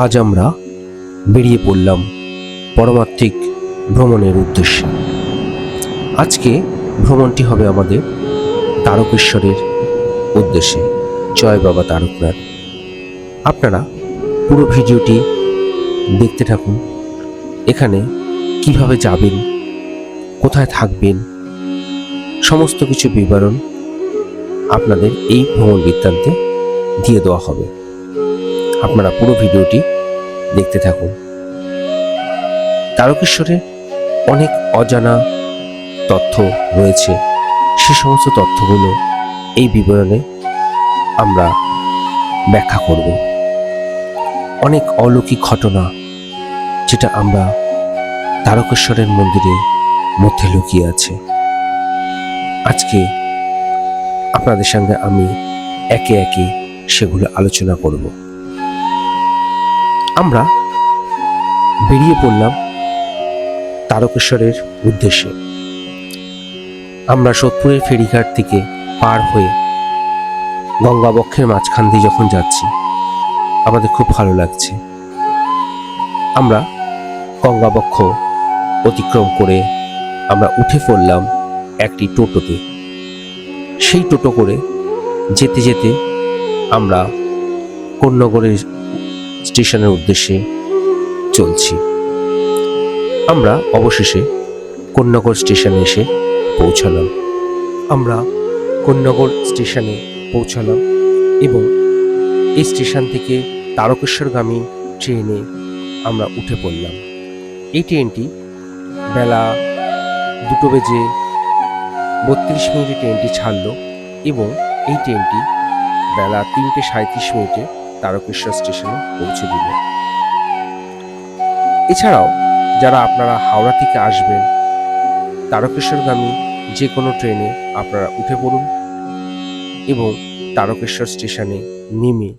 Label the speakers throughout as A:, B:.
A: আজ আমরা বেরিয়ে পড়লাম পরমাত্মিক ভ্রমণের উদ্দেশ্যে। আজকে ভ্রমণটি হবে আমাদের তারকেশ্বরের উদ্দেশ্যে। জয় বাবা তারকনাথ। আপনারা পুরো ভিডিওটি দেখতে থাকুন। এখানে কিভাবে যাবেন, কোথায় থাকবেন, সমস্ত কিছু বিবরণ আপনাদের এই ভ্রমণ বৃত্তান্তে দিয়ে দেওয়া হবে। আপনারা পুরো ভিডিওটি দেখতে থাকুন। তারকেশ্বরে অনেক অজানা তথ্য রয়েছে, সে সমস্ত তথ্যগুলো এই বিবরণে আমরা ব্যাখ্যা করব। অনেক অলৌকিক ঘটনা যেটা আমরা তারকেশ্বরের মন্দিরের মধ্যে লুকিয়ে আছে। আজকে আপনাদের সঙ্গে আমি একে একে সেগুলো আলোচনা করব। আমরা বেরিয়ে পড়লাম তারকেশ্বরের উদ্দেশ্যে। আমরা সোদপুরের ফেরিঘাট থেকে পার হয়ে গঙ্গাবক্ষের মাঝখান দিয়ে যখন যাচ্ছি, আমাদের খুব ভালো লাগছে। আমরা গঙ্গাবক্ষ অতিক্রম করে আমরা উঠে পড়লাম একটি টোটোতে। সেই টোটো করে যেতে যেতে আমরা কোন্নগরের স্টেশনের উদ্দেশ্যে চলছি। আমরা অবশেষে কোন্নগর স্টেশনে এসে পৌঁছালাম। আমরা কোন্নগর স্টেশনে পৌঁছালাম এবং এই স্টেশন থেকে তারকেশ্বরগামী ট্রেনে আমরা উঠে পড়লাম। এই ট্রেনটি বেলা 2:32 ট্রেনটি ছাড়লো এবং এই ট্রেনটি বেলা 3:37 তারকেশ্বর স্টেশনে পৌঁছে দিল। এছাড়াও যারা আপনারা হাওড়া থেকে আসবেন, তারকেশ্বরগামী যে কোনো ট্রেনে আপনারা উঠে পড়ুন এবং তারকেশ্বর স্টেশনে নেমে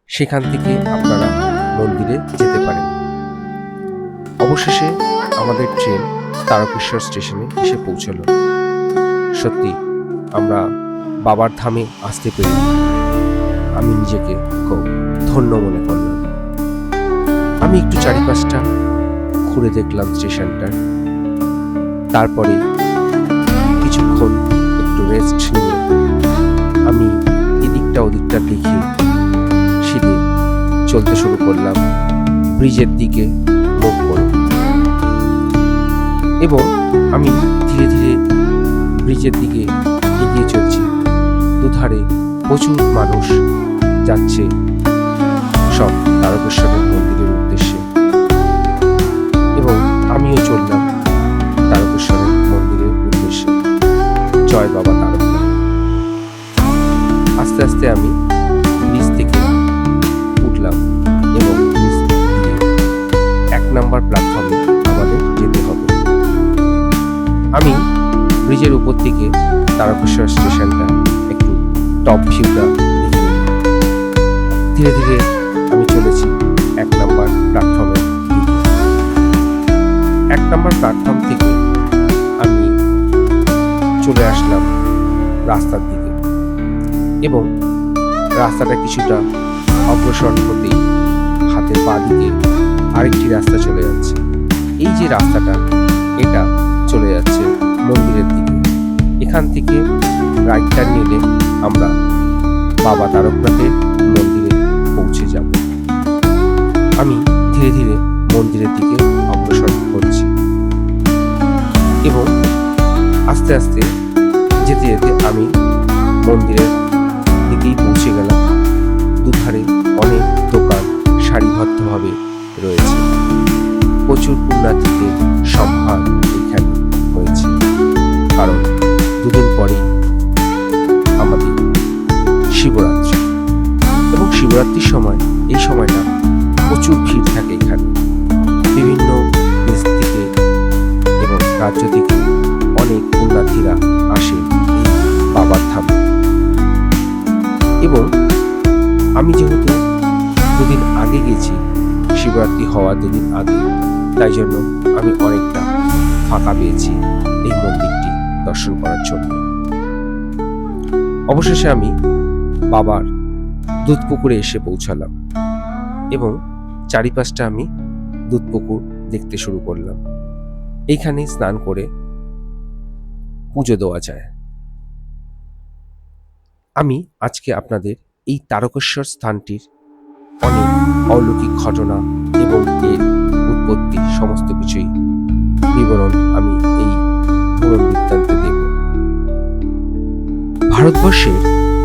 A: সেখান থেকে আপনারা মন্দিরে যেতে পারেন। অবশেষে আমাদের ট্রেন তারকেশ্বর স্টেশনে এসে পৌঁছলো। সত্যি আমরা বাবার ধামে আসতে পেরে আমি নিজেকে খুব ধন্য মনে করলাম। আমি একটু চারিপাশটা ঘুরে দেখলাম স্টেশনটার। তারপরে কিছুক্ষণ একটু রেস্ট নিয়ে আমি এদিকটা ওদিকটা দেখে সিঁড়ে চলতে শুরু করলাম ব্রিজের দিকে মুখ করে। এবং আমি ধীরে ধীরে ব্রিজের দিকে এগিয়ে চলছি। দুধারে প্রচুর মানুষ যাচ্ছে সব তারকেশ্বরের মন্দিরের উদ্দেশ্যে এবং আমিও চললাম তারকেশ্বরের মন্দিরের উদ্দেশ্যে। জয় বাবা তারকনাথ। আস্তে আস্তে আমি ব্রিজ থেকে উঠলাম এবং ব্রিজ দিয়ে 1 নম্বর প্ল্যাটফর্মে আমাদের যেতে হবে। আমি ব্রিজের উপর থেকে তারকেশ্বর স্টেশনটা একটু টপ ভিউটা দেখে ধীরে ধীরে আমি চলেছি 1 নম্বর প্ল্যাটফর্মের দিকে। 1 নম্বর প্ল্যাটফর্ম থেকে আমি চলে আসলাম রাস্তার দিকে এবং রাস্তাটা কিছুটা অগ্রসর হতেই হাতের বাঁ দিকে আরেকটি রাস্তা চলে যাচ্ছে। এই যে রাস্তাটা, এটা চলে যাচ্ছে মন্দিরের দিকে। এখান থেকে রাইট টার্ন নিলে আমরা বাবা তারকনাথের মন্দিরে পৌঁছে যাব। আমি ধীরে ধীরে মন্দিরের দিকে অগ্রসর হচ্ছি এবং আস্তে আস্তে যেতে যেতে আমি মন্দিরের দিকেই পৌঁছে গেলাম। দুধারে অনেক দোকান সারিবদ্ধভাবে রয়েছে। প্রচুর পুণ্যার্থীদের সমাহার এখানে হয়েছে, কারণ দুদিন পরেই আমাদের শিবরাত্রি এবং শিবরাত্রির সময় এই সময়টা প্রচুর ভিড় থাকে এখানে। বিভিন্ন দেশ থেকে এবং রাজ্য থেকে অনেক পুণ্যার্থীরা আসে এই বাবার ধামে। এবং আমি যেহেতু দুদিন আগে গেছি, শিবরাত্রি হওয়ার দুদিন আগে, তাই জন্য আমি অনেকটা ফাঁকা পেয়েছি এই মন্দিরটি দর্শন করার জন্য। অবশেষে আমি বাবার দুধপুকুরে এসে পৌঁছালাম এবং চারিপাশটা আমি দুধপুকুর দেখতে শুরু করলাম। এইখানে স্নান করে পুজো দেওয়া যায়। আমি আজকে আপনাদের এই তারকেশ্বর স্থানটির অনেক অলৌকিক ঘটনা এবং এর উৎপত্তি সমস্ত কিছুই বিবরণ আমি এই পুরন বৃত্তান্তে দেব। ভারতবর্ষের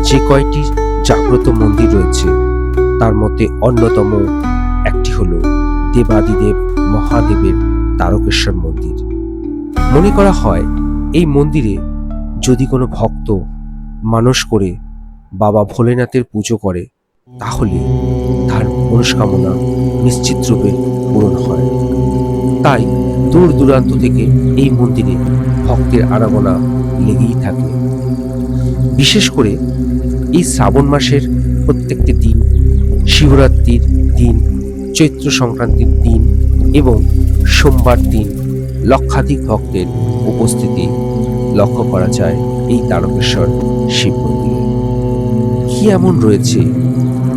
A: যে কয়টি জাগ্রত মন্দির রয়েছে তার মধ্যে অন্যতম একটি হল দেবাদিদেব মহাদেবের তারকেশ্বর মন্দির। মনে করা হয় এই মন্দিরে যদি কোনো ভক্ত মানস করে বাবা ভোলেনাথের পুজো করে তাহলে তার মনস্কামনা নিশ্চিত রূপে পূরণ হয়। তাই দূর দূরান্ত থেকে এই মন্দিরে ভক্তের আনাগোনা লেগেই থাকে। বিশেষ করে এই শ্রাবণ মাসের প্রত্যেকটি দিন, শিবরাত্রির দিন, চৈত্র সংক্রান্তির দিন এবং সোমবার দিন লক্ষাধিক ভক্তের উপস্থিতি লক্ষ্য করা যায় এই তারকেশ্বর শিব মন্দিরে। কি এমন রয়েছে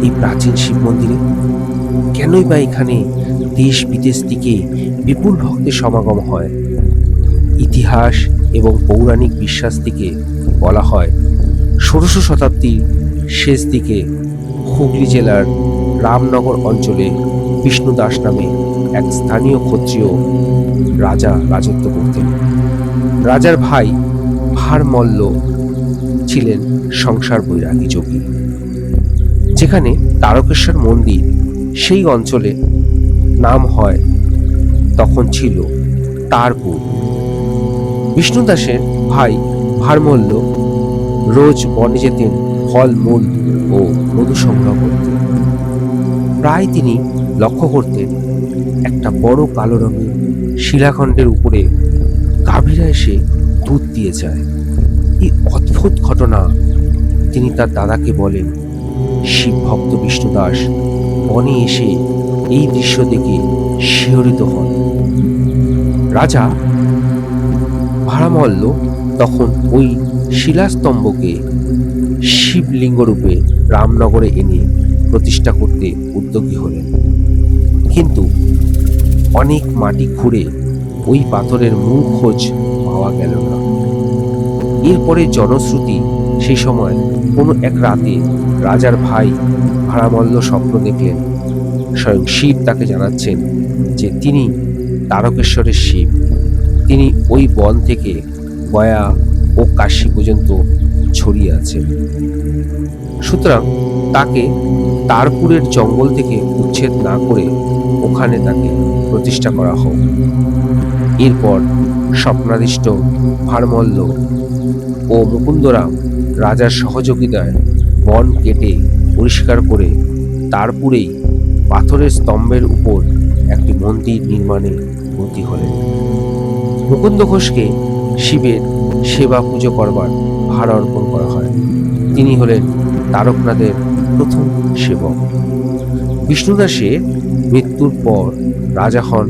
A: এই প্রাচীন শিব মন্দিরে? কেনই বা এখানে দেশ বিদেশ থেকে বিপুল ভক্তের সমাগম হয়? ইতিহাস এবং পৌরাণিক বিশ্বাস থেকে বলা হয় ১৬শ শতাব্দীর শেষ দিকে হুগলি জেলার রামনগর অঞ্চলে বিষ্ণু দাস নামে এক স্থানীয় ক্ষত্রিয় রাজা রাজত্ব করতেন। রাজার ভাই ভারমল্ল ছিলেন সংসার বৈরাগী যোগী। যেখানে তারকেশ্বর মন্দির সেই অঞ্চলে নাম হয় তখন ছিল তারপুর। বিষ্ণু দাসের ভাই ভারমল্ল রোজ বনে যেতেন ফল মূল ও মধু সংগ্রহ করতেন। প্রায় তিনি লক্ষ্য করতেন একটা বড় কালো রঙের শিলাখণ্ডের উপরে গাভীরা এসে দুধ দিয়ে যায়। এই অদ্ভুত ঘটনা তিনি তার দাদাকে বলেন। শিব ভক্ত বিষ্ণু দাস বনে এসে এই দৃশ্য দেখে শিহরিত হন। রাজা ভারমল্ল তখন ওই শিলাস্তম্ভকে শিবলিঙ্গ রূপে রামনগরে এনে প্রতিষ্ঠা করতে উদ্যোগী হলেন। কিন্তু অনেক মাটি খুঁড়ে ওই পাথরের মূল খোঁজ পাওয়া গেল না। এরপরে জনশ্রুতি সেই সময় কোনো এক রাতে রাজার ভাই ভারামল্ল স্বপ্ন দেখলেন স্বয়ং শিব তাকে জানাচ্ছেন যে তিনি তারকেশ্বরের শিব। তিনি ওই বন থেকে গয়া ও কাশী পর্যন্ত ছড়িয়ে আছেন। সুতরাং তাকে তারপুরের জঙ্গল থেকে উচ্ছেদ না করে ওখানে তাকে প্রতিষ্ঠা করা হোক। এরপর স্বপ্নাদিষ্ট ভারমল্ল ও মুকুন্দরাম রাজার সহযোগিতায় বন কেটে পরিষ্কার করে তারপুরেই পাথরের স্তম্ভের উপর একটি মন্দির নির্মাণে ব্রতী হলেন। মুকুন্দ ঘোষকে শিবের সেবা পুজো করবার ভার অর্পণ করা হয়। তিনি হলেন তারকনাথের প্রথম সেবক। বিষ্ণুদাসের মৃত্যুর পর রাজা হন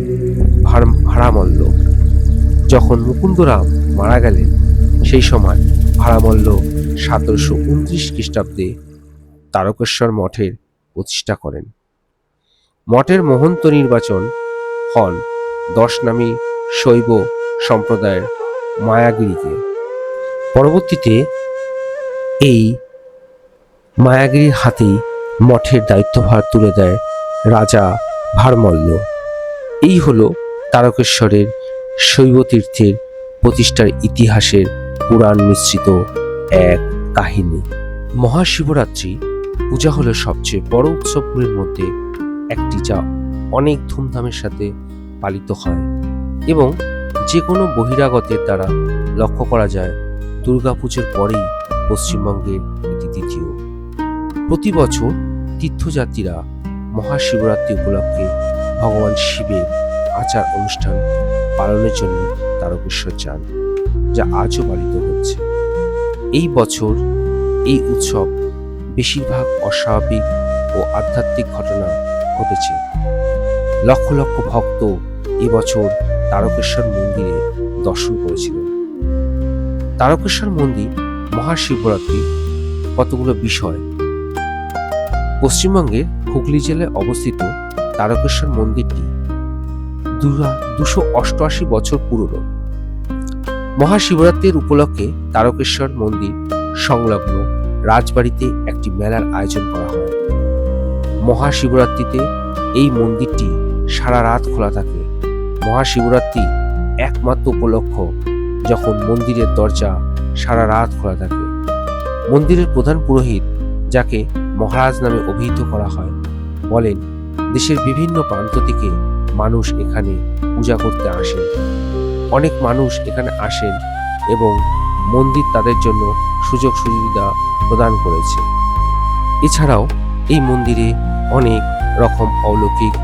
A: ভারামল্ল। যখন মুকুন্দরাম মারা গেলেন সেই সময় ভারামল্ল ১৭২৯ খ্রিস্টাব্দে তারকেশ্বর মঠের প্রতিষ্ঠা করেন। মঠের মহন্ত নির্বাচন হন দশনামী শৈব সম্প্রদায়ের মায়াগিরিকে। পরবর্তীতে এই মায়াগিরির হাতেই মঠের দায়িত্বভার তুলে দেয় রাজা ভারমল্ল। এই হলো তারকেশ্বরের শৈব তীর্থের প্রতিষ্ঠার ইতিহাসের পুরাণ মিশ্রিত এক কাহিনী। মহাশিবরাত্রি পূজা হলো সবচেয়ে বড় উৎসবগুলির মধ্যে একটি, যা অনেক ধুমধামের সাথে পালিত হয় এবং যে কোনো বহিরাগতের দ্বারা লক্ষ্য করা যায় দুর্গাপুজোর পরেই পশ্চিমবঙ্গের এটি দ্বিতীয়। প্রতি বছর তীর্থযাত্রীরা মহাশিবরাত্রি উপলক্ষে ভগবান শিবের আচার অনুষ্ঠান পালনের জন্য তারকেশ্বর যান, যা আজও পালিত হচ্ছে। এই বছর এই উৎসব বেশিরভাগ অস্বাভাবিক ও আধ্যাত্মিক ঘটনা ঘটেছে। লক্ষ লক্ষ ভক্ত এবছর তারকেশ্বর মন্দিরে দর্শন করেছিলেন। তারকেশ্বর মন্দির মহাশিবরাত্রি কতগুলো বিষয়। পশ্চিমবঙ্গের হুগলি জেলায় অবস্থিত তারকেশ্বর মন্দিরটি 288 বছর পুরনো। মহাশিবরাত্রির উপলক্ষে তারকেশ্বর মন্দির সংলগ্ন রাজবাড়িতে একটি মেলার আয়োজন করা হয়। মহাশিবরাত্রিতে এই মন্দিরটি সারা রাত খোলা থাকে। মহাশিবরাত্রি একমাত্র উপলক্ষ যখন মন্দিরের দরজা সারা রাত খোলা থাকে। মন্দিরের প্রধান পুরোহিত, যাকে মহারাজ নামে অভিহিত করা হয়, বলেন দেশের বিভিন্ন প্রান্ত থেকে মানুষ এখানে পূজা করতে আসেন। অনেক মানুষ এখানে আসেন এবং মন্দির তাদের জন্য সুযোগ সুবিধা প্রদান করেছে। এছাড়াও এই মন্দিরে অনেক রকম অলৌকিক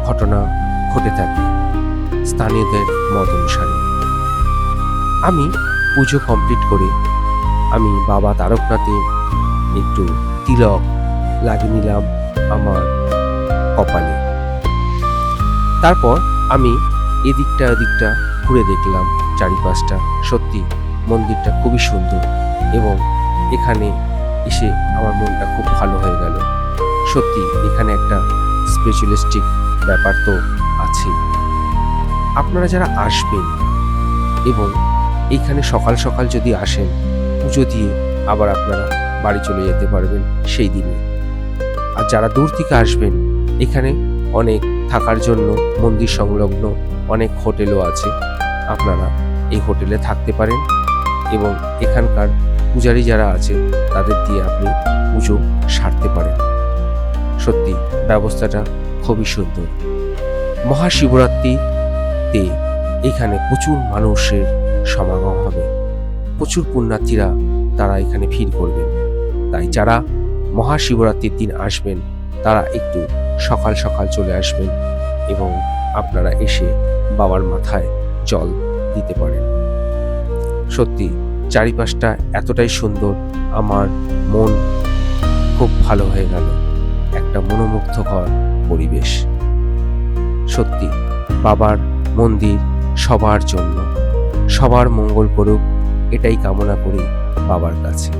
A: ঘটনা ঘটে থাকে স্থানীয়দের মত অনুসারে। আমি পুজো কমপ্লিট করে আমি বাবা তারকনাথে একটু তিলক লাগিয়ে নিলাম আমার কপালে। তারপর আমি এদিকটা ওদিকটা ঘুরে দেখলাম চারিপাশটা। সত্যি মন্দিরটা খুবই সুন্দর এবং এখানে এসে আমার মনটা খুব ভালো হয়ে গেল। সত্যি এখানে একটা স্পিরিচুয়ালিস্টিক ব্যাপার তো আছে। আপনারা যারা আসবেন এবং এইখানে সকাল সকাল যদি আসেন, পুজো দিয়ে আবার আপনারা বাড়ি চলে যেতে পারবেন সেই দিনে। আর যারা দূর থেকে আসবেন, এখানে অনেক থাকার জন্য মন্দির সংলগ্ন অনেক হোটেলও আছে। আপনারা এই হোটেলে থাকতে পারেন এবং এখানকার পূজারী যারা আছে তাদের দিয়ে আপনি পুজো সারতে পারেন। সত্যি ব্যবস্থাটা খুবই সুন্দর। মহাশিবরাত্রিতে এখানে প্রচুর মানুষের সমাগম হবে। প্রচুর পুণ্যার্থীরা তারা এখানে ভিড় করবেন। তাই যারা মহাশিবরাত্রির দিন আসবেন তারা একটু সকাল সকাল চলে আসবেন এবং আপনারা এসে বাবার মাথায় জল দিতে পারেন। সত্যি চারিপাশটা এতটাই সুন্দর, আমার মন খুব ভালো হয়ে গেল। একটা মনোমুগ্ধকর পরিবেশ। সত্যি বাবার মন্দির সবার জন্য, সবার মঙ্গল করুক, এটাই কামনা করি বাবার কাছে।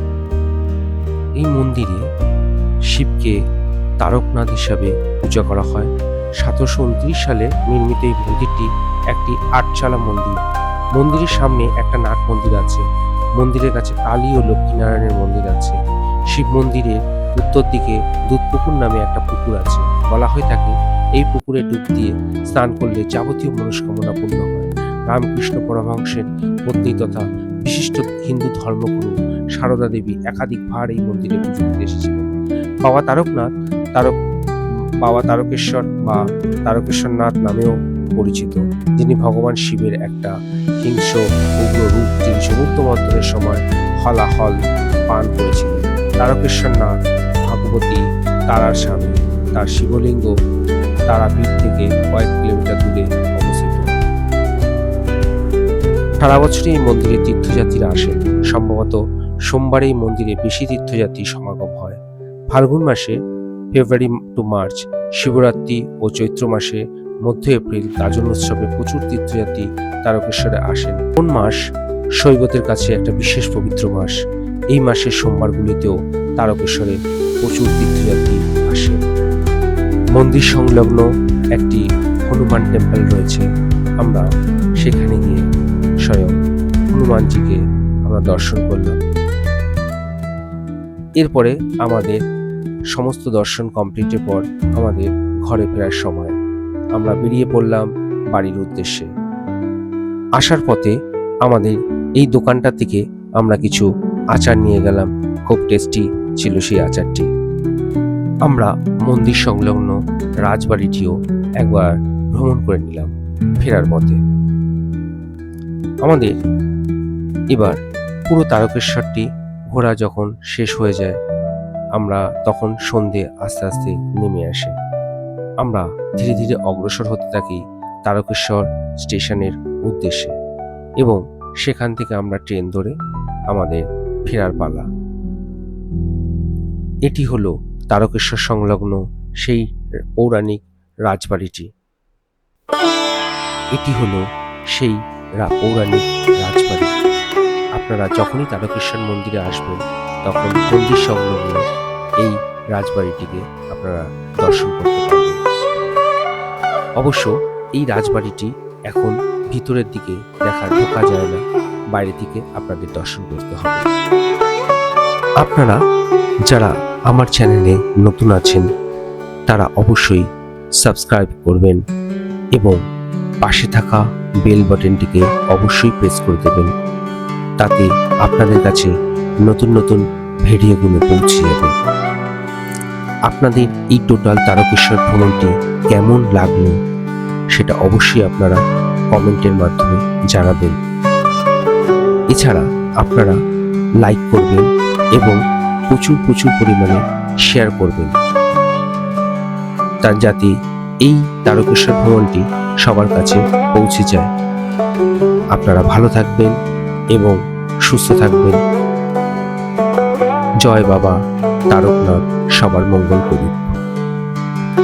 A: এই মন্দিরে শিবকে তারকনাথ হিসাবে পূজা করা হয়। 1729 সালে নির্মিত এই মন্দিরটি একটি 8চালা মন্দির। মন্দিরের সামনে একটা নাট মন্দির আছে। মন্দিরের কাছে কালী ও লক্ষ্মীনারায়ণের মন্দির আছে। শিব মন্দিরের উত্তর দিকে দুধপুকুর নামে একটা পুকুর আছে। বলা হয়ে থাকে এই পুকুরে ডুব দিয়ে স্নান করলে যাবতীয় মনস্কামনা পূর্ণ হয়। রামকৃষ্ণ পরমহংসের পত্নী তথা বিশিষ্ট হিন্দু ধর্মগুরু সারদা দেবী একাধিকবার এই মন্দিরে পুজো দিতে এসেছিলেন। বাবা তারকেশ্বর বা তারকেশ্বরনাথ নামেও পরিচিত, যিনি ভগবান শিবের একটা হিংস্র উগ্র রূপ, যিনি সমুদ্র মন্থনের সময় হলাহল পান করেছিলেন। তারকেশ্বরনাথ ভাগবতী তারার স্বামী। তার শিবলিঙ্গ তারাপীঠ থেকে কয়েক কিলোমিটার দূরে অবস্থিত। সারা বছরই এই মন্দিরে তীর্থযাত্রীরা আসেন। সম্ভবত সোমবারে এই মন্দিরে বেশি তীর্থযাত্রী সমাগম হয়। ফাল্গুন মাসে ফেব্রুয়ারি টু মার্চ, শিবরাত্রি ও চৈত্র মাসে মধ্য এপ্রিল গাজন উৎসবে প্রচুর তীর্থযাত্রী তারকেশ্বরে আসেন। কোন মাস শৈবতের কাছে একটা বিশেষ পবিত্র মাস। এই মাসের সোমবারগুলিতেও তারকেশ্বরে প্রচুর তীর্থযাত্রী আসেন। মন্দির সংলগ্ন একটি হনুমান টেম্পল রয়েছে। আমরা সেখানে গিয়ে স্বয়ং হনুমানজিকে আমরা দর্শন করলাম। এরপরে আমাদের সমস্ত দর্শন কমপ্লিটের পর আমাদের ঘরে ফেরার সময় আমরা বেরিয়ে পড়লাম বাড়ির উদ্দেশ্যে। আসার পথে আমাদের এই দোকানটা থেকে আমরা কিছু আচার নিয়ে গেলাম। খুব টেস্টি ছিল সেই আচারটি। আমরা মন্দির সংলগ্ন রাজবাড়িটিও একবার ভ্রমণ করে নিলাম ফেরার পথে। আমাদের এবার পুরো তারকেশ্বরটি ঘোরা যখন শেষ হয়ে যায়, আমরা তখন সন্ধে আস্তে আস্তে নেমে আসে। আমরা ধীরে ধীরে অগ্রসর হতে থাকি তারকেশ্বর স্টেশনের উদ্দেশ্যে এবং সেখান থেকে আমরা ট্রেন ধরে আমাদের ফেরার পালা। এটি হলো তারকেশ্বর সংলগ্ন সেই পৌরাণিক রাজবাড়িটি। এটি হলো সেই পৌরাণিক রাজবাড়ি। আপনারা যখনই তারকেশ্বর মন্দিরে আসবেন তখন মন্দির সংলগ্ন এই রাজবাড়িটিকে আপনারা দর্শন করতে পারবেন। অবশ্য এই রাজবাড়িটি এখন ভিতরের দিকে ঢোকা যায় না, বাইরে থেকে আপনাদের দর্শন করতে হবে। আপনারা যারা আমার চ্যানেলে নতুন আছেন তারা অবশ্যই সাবস্ক্রাইব করবেন এবং পাশে থাকা বেল বাটনটিকে অবশ্যই প্রেস করে দেবেন, তাতে আপনাদের কাছে নতুন নতুন ভিডিওগুলো পৌঁছে যাবে। আপনাদের এই টোটাল তারকেশ্বর ভ্রমণটি কেমন লাগলো সেটা অবশ্যই আপনারা কমেন্টের মাধ্যমে জানাবেন। এছাড়া আপনারা লাইক করবেন এবং প্রচুর পরিমাণে শেয়ার করবেন, যাতে এই তারকেশ্বর ভ্রমণটি সবার কাছে পৌঁছে যায়। আপনারা ভালো থাকবেন এবং সুস্থ থাকবেন। জয় বাবা তারকনাথ সবার মঙ্গল করুন।